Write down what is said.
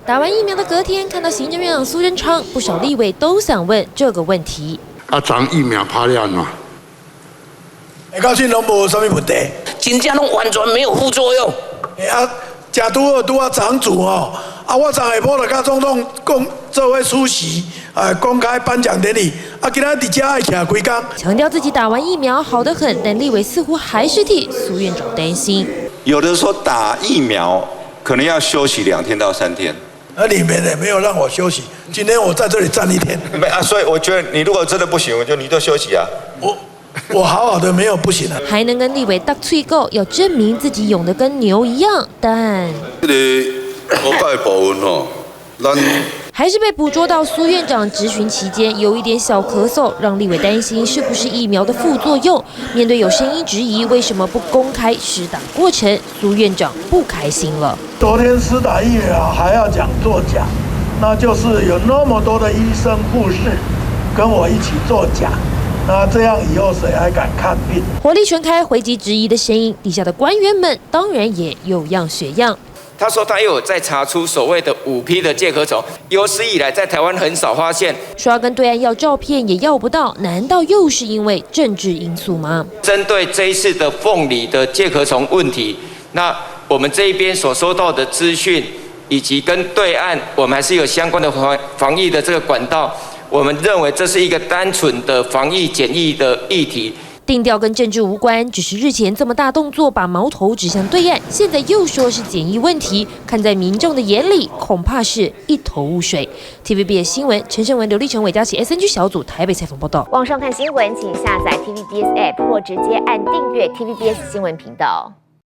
打完疫苗的隔天，看到行政院长苏贞昌，不少立委都想问这个问题。长疫苗拍了嘛？到现在无什么问题，真正拢完全没有副作用。食拄好长主哦，我昨下晡就甲总统讲做伙出席，公开颁奖典礼，今仔伫遮爱徛几工。强调自己打完疫苗好得很，但立委似乎还是替苏院长担心。有的说打疫苗可能要休息2天到3天。里面也没有让我休息，今天我在这里站1天。所以我觉得你如果真的不行，你就休息啊。我好好的没有不行啊，还能跟立委搭脆够，要证明自己勇得跟牛一样，但这个国家的部分吼，还是被捕捉到苏院长质询期间有一点小咳嗽，让立委担心是不是疫苗的副作用。面对有声音质疑为什么不公开施打过程，苏院长不开心了。昨天施打疫苗还要讲作假，那就是有那么多的医生护士跟我一起作假。那这样以后谁还敢看病？火力全开回击质疑的声音，底下的官员们当然也有样学样。他说他又有在查出所谓的5P 的介壳虫，有史以来在台湾很少发现。说要跟对岸要照片也要不到，难道又是因为政治因素吗？针对这一次的凤梨的介壳虫问题，那我们这一边所收到的资讯，以及跟对岸我们还是有相关的防疫的这个管道。我们认为这是一个单纯的防疫检疫的议题，定调跟政治无关，只是日前这么大动作把矛头指向对岸，现在又说是检疫问题，看在民众的眼里，恐怕是一头雾水。TVBS 新闻陈胜文、刘立成、韦佳琪 SNG 小组台北采访报道。网上看新闻，请下载 TVBS App 或直接按订阅 TVBS 新闻频道。